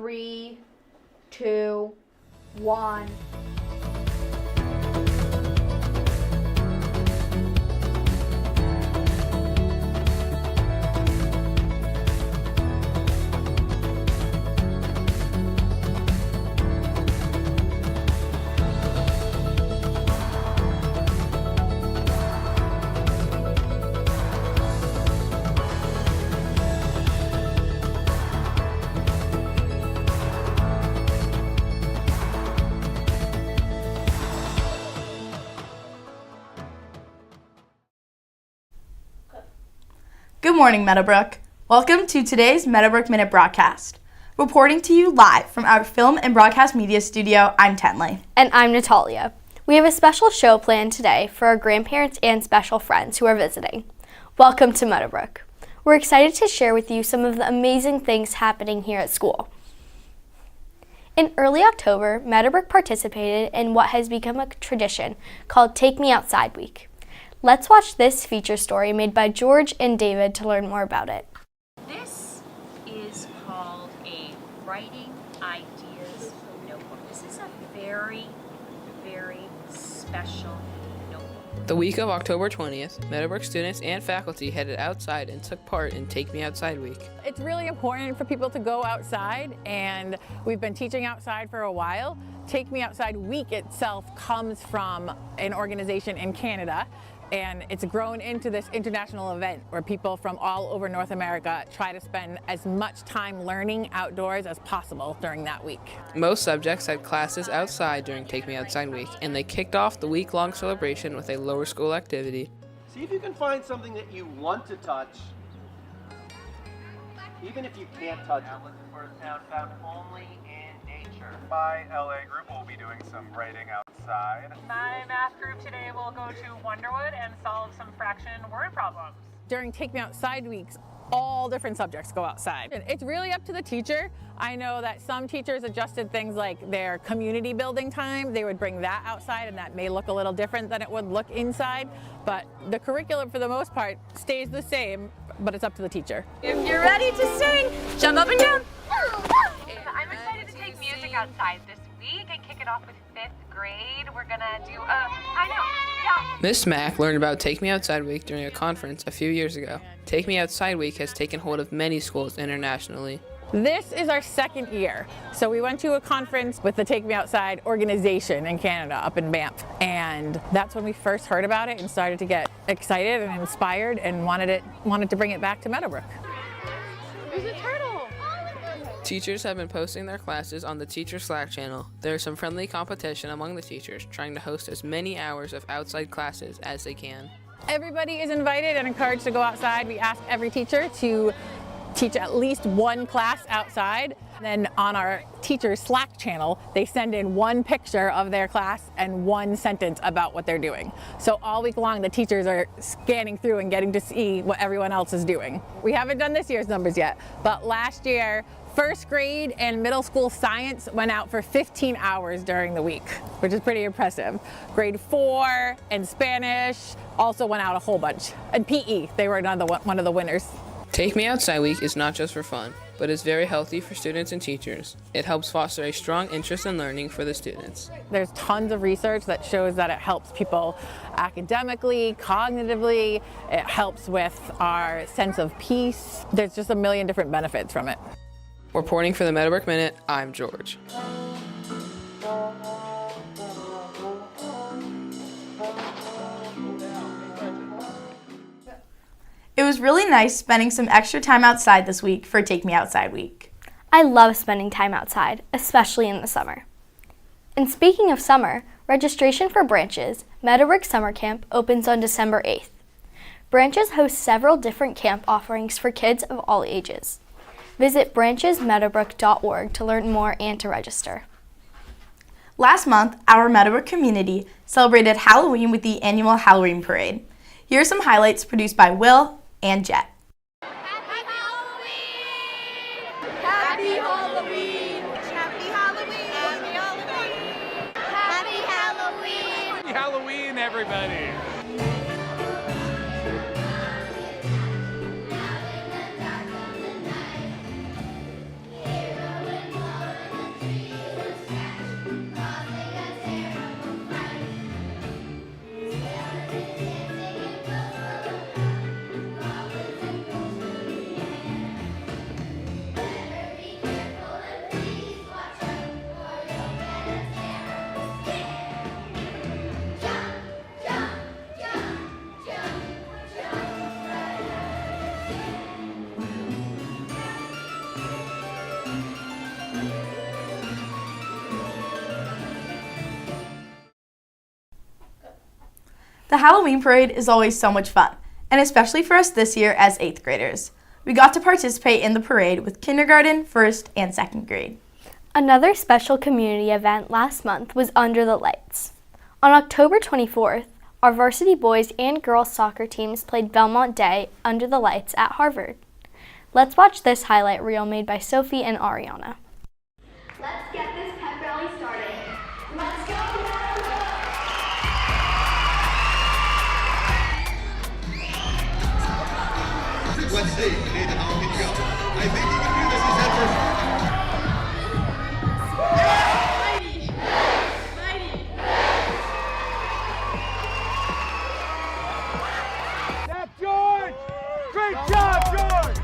3, 2, 1. Good morning, Meadowbrook. Welcome to today's Meadowbrook Minute broadcast. Reporting to you live from our film and broadcast media studio, I'm Tenley. And I'm Natalia. We have a special show planned today for our grandparents and special friends who are visiting. Welcome to Meadowbrook. We're excited to share with you some of the amazing things happening here at school. In early October, Meadowbrook participated in what has become a tradition called Take Me Outside Week. Let's watch this feature story made by George and David to learn more about it. This is called a Writing Ideas Notebook. This is a very, very special notebook. The week of October 20th, Meadowbrook students and faculty headed outside and took part in Take Me Outside Week. It's really important for people to go outside, and we've been teaching outside for a while. Take Me Outside Week itself comes from an organization in Canada, and it's grown into this international event where people from all over North America try to spend as much time learning outdoors as possible during that week. Most subjects had classes outside during Take Me Outside Week, and they kicked off the week-long celebration with a lower school activity. See if you can find something that you want to touch, even if you can't touch it. Now looking for a sound found only in nature. My LA group will be doing some writing outside. My math group today will go to Wonderwood and solve some fraction word problems. During Take Me Outside weeks, all different subjects go outside. It's really up to the teacher. I know that some teachers adjusted things like their community building time. They would bring that outside, and that may look a little different than it would look inside. But the curriculum, for the most part, stays the same, but it's up to the teacher. If you're ready to sing, jump up and down. I'm excited to take music outside this week and kick it off with 5th grade. We're gonna do Miss Mack learned about Take Me Outside Week during a conference a few years ago. Take Me Outside Week has taken hold of many schools internationally. This is our second year. So we went to a conference with the Take Me Outside organization in Canada, up in Banff. And that's when we first heard about it and started to get excited and inspired and wanted to bring it back to Meadowbrook. There's a turtle. Teachers have been posting their classes on the Teacher Slack channel. There is some friendly competition among the teachers, trying to host as many hours of outside classes as they can. Everybody is invited and encouraged to go outside. We ask every teacher to teach at least one class outside. Then on our teacher Slack channel, they send in one picture of their class and one sentence about what they're doing. So all week long, the teachers are scanning through and getting to see what everyone else is doing. We haven't done this year's numbers yet, but last year, first grade and middle school science went out for 15 hours during the week, which is pretty impressive. Grade 4 and Spanish also went out a whole bunch. And PE, they were one of the winners. Take Me Outside Week is not just for fun, but is very healthy for students and teachers. It helps foster a strong interest in learning for the students. There's tons of research that shows that it helps people academically, cognitively. It helps with our sense of peace. There's just a million different benefits from it. Reporting for the Meadowbrook Minute, I'm George. It was really nice spending some extra time outside this week for Take Me Outside Week. I love spending time outside, especially in the summer. And speaking of summer, registration for Branches, Meadowbrook Summer Camp, opens on December 8th. Branches hosts several different camp offerings for kids of all ages. Visit branchesmeadowbrook.org to learn more and to register. Last month, our Meadowbrook community celebrated Halloween with the annual Halloween Parade. Here are some highlights produced by Will and Jet. Happy Halloween! Happy Halloween! Happy Halloween! Happy Halloween! Happy Halloween! Happy Halloween, everybody! The Halloween parade is always so much fun, and especially for us this year as 8th graders. We got to participate in the parade with kindergarten, 1st, and 2nd grade. Another special community event last month was Under the Lights. On October 24th, our varsity boys and girls soccer teams played Belmont Day under the lights at Harvard. Let's watch this highlight reel made by Sophie and Ariana. Let's get this pep rally started. Let's go, Let's see. How can you go? I think you can do this. He's head first. That's George! Great job, George!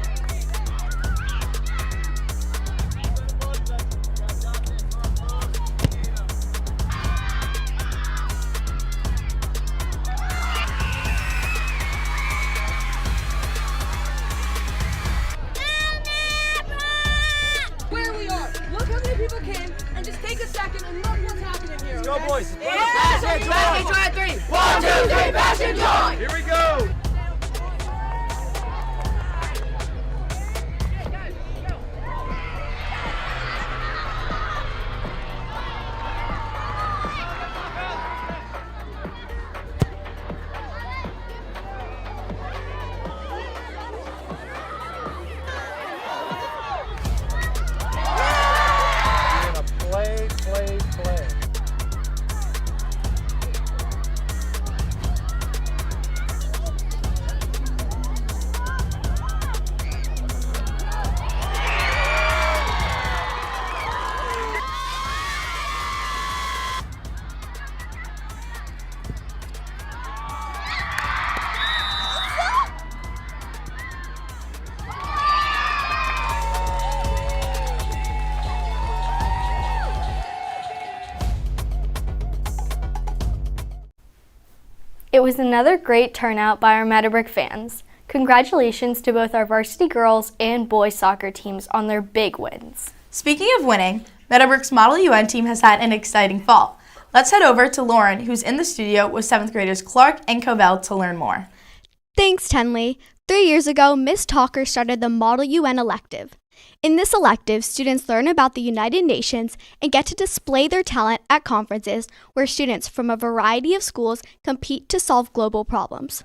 People came and just take a second and look what's happening here. Go, okay? boys. Yeah. Back and join 3. 1, 2, 3, back and join. Here we go. Play. It was another great turnout by our Meadowbrook fans. Congratulations to both our varsity girls and boys soccer teams on their big wins. Speaking of winning, Meadowbrook's Model UN team has had an exciting fall. Let's head over to Lauren, who's in the studio with 7th graders Clark and Covell to learn more. Thanks, Tenley. 3 years ago, Miss Talker started the Model UN elective. In this elective, students learn about the United Nations and get to display their talent at conferences where students from a variety of schools compete to solve global problems.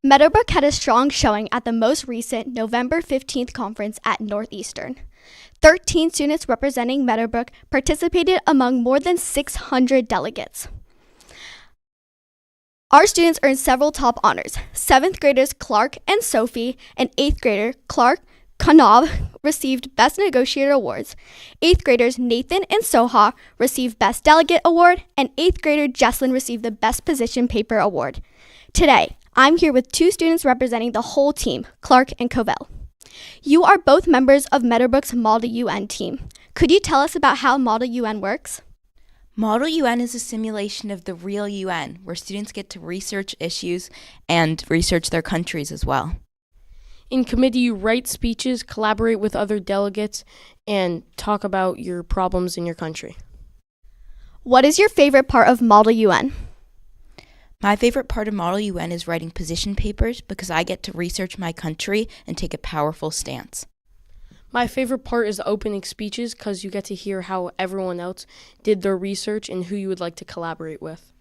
Meadowbrook had a strong showing at the most recent November 15th conference at Northeastern. 13 students representing Meadowbrook participated among more than 600 delegates. Our students earned several top honors. 7th graders Clark and Sophie and 8th grader Clark Kanab received Best Negotiator Awards. 8th graders Nathan and Soha received Best Delegate Award, and 8th grader Jesslyn received the Best Position Paper Award. Today, I'm here with 2 students representing the whole team, Clark and Covell. You are both members of Meadowbrook's Model UN team. Could you tell us about how Model UN works? Model UN is a simulation of the real UN, where students get to research issues and research their countries as well. In committee, you write speeches, collaborate with other delegates, and talk about your problems in your country. What is your favorite part of Model UN? My favorite part of Model UN is writing position papers because I get to research my country and take a powerful stance. My favorite part is the opening speeches because you get to hear how everyone else did their research and who you would like to collaborate with.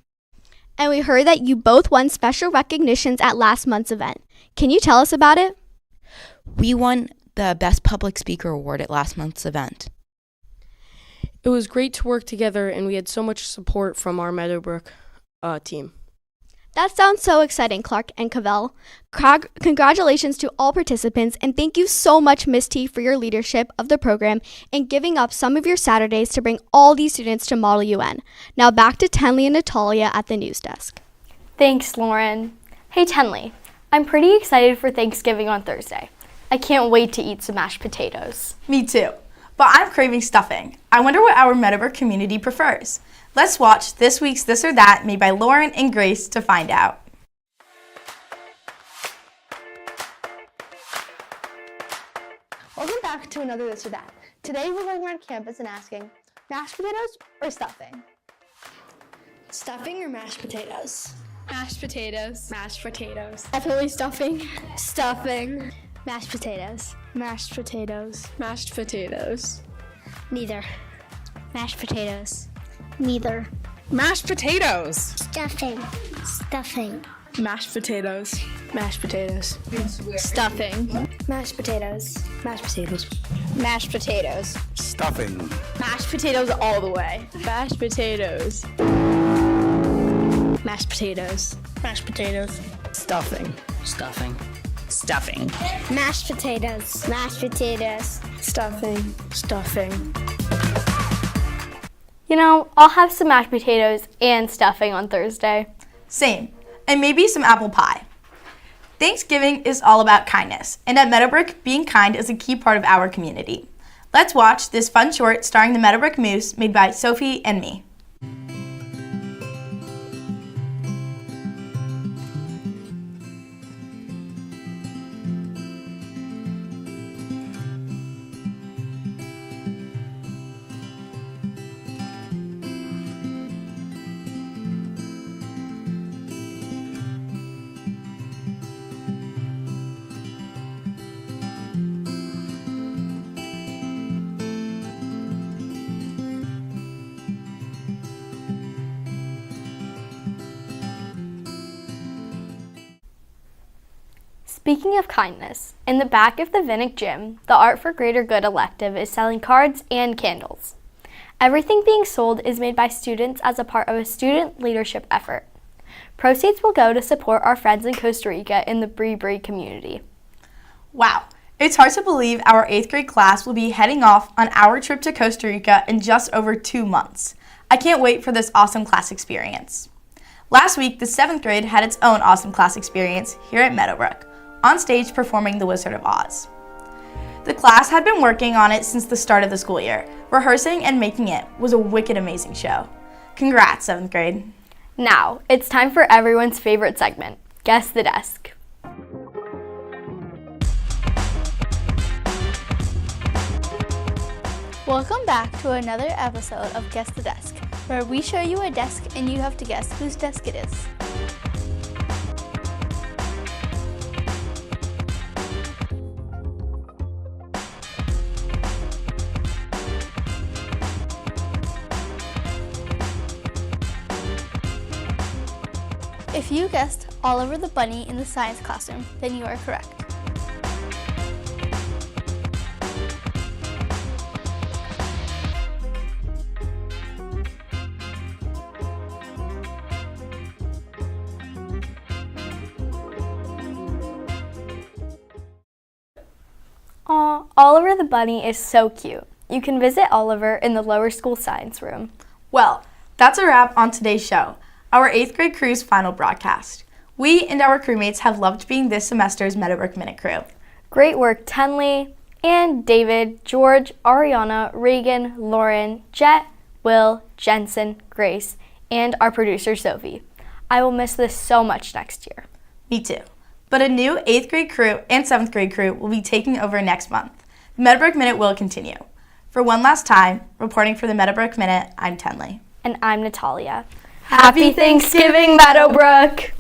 And we heard that you both won special recognitions at last month's event. Can you tell us about it? We won the Best Public Speaker Award at last month's event. It was great to work together, and we had so much support from our Meadowbrook team. That sounds so exciting, Clark and Covell. Congratulations to all participants, and thank you so much, Miss T, for your leadership of the program and giving up some of your Saturdays to bring all these students to Model UN. Now back to Tenley and Natalia at the news desk. Thanks, Lauren. Hey, Tenley, I'm pretty excited for Thanksgiving on Thursday. I can't wait to eat some mashed potatoes. Me too, but I'm craving stuffing. I wonder what our Meadowbrook community prefers. Let's watch this week's This or That made by Lauren and Grace to find out. Welcome back to another This or That. Today we're going around campus and asking, mashed potatoes or stuffing? Stuffing or mashed potatoes? Mashed potatoes. Mashed potatoes. Definitely stuffing. Stuffing. Mashed potatoes. Mashed potatoes. Mashed potatoes. Neither. Mashed potatoes. Neither. Mashed potatoes. Stuffing. Stuffing. Mashed potatoes. Mashed potatoes. Stuffing. Mashed potatoes. Mashed potatoes. Mashed potatoes. Stuffing. Mashed potatoes all the way. Mashed potatoes. Mashed potatoes. Mashed potatoes. Stuffing. Stuffing. Stuffing. Mashed potatoes. Mashed potatoes. Stuffing. Stuffing. You know, I'll have some mashed potatoes and stuffing on Thursday. Same. And maybe some apple pie. Thanksgiving is all about kindness, and at Meadowbrook, being kind is a key part of our community. Let's watch this fun short starring the Meadowbrook Moose made by Sophie and me. Speaking of kindness, in the back of the Vinnick Gym, the Art for Greater Good elective is selling cards and candles. Everything being sold is made by students as a part of a student leadership effort. Proceeds will go to support our friends in Costa Rica in the Brie community. Wow, it's hard to believe our 8th grade class will be heading off on our trip to Costa Rica in just over 2 months. I can't wait for this awesome class experience. Last week, the 7th grade had its own awesome class experience here at Meadowbrook, on stage performing The Wizard of Oz. The class had been working on it since the start of the school year. Rehearsing and making it was a wicked amazing show. Congrats, 7th grade. Now, it's time for everyone's favorite segment, Guess the Desk. Welcome back to another episode of Guess the Desk, where we show you a desk and you have to guess whose desk it is. If you guessed Oliver the Bunny in the science classroom, then you are correct. Aw, Oliver the Bunny is so cute. You can visit Oliver in the lower school science room. Well, that's a wrap on today's show, our 8th grade crew's final broadcast. We and our crewmates have loved being this semester's Meadowbrook Minute crew. Great work, Tenley, and David, George, Ariana, Reagan, Lauren, Jet, Will, Jensen, Grace, and our producer, Sophie. I will miss this so much next year. Me too. But a new 8th grade crew and 7th grade crew will be taking over next month. The Meadowbrook Minute will continue. For one last time, reporting for the Meadowbrook Minute, I'm Tenley. And I'm Natalia. Happy Thanksgiving, Meadowbrook!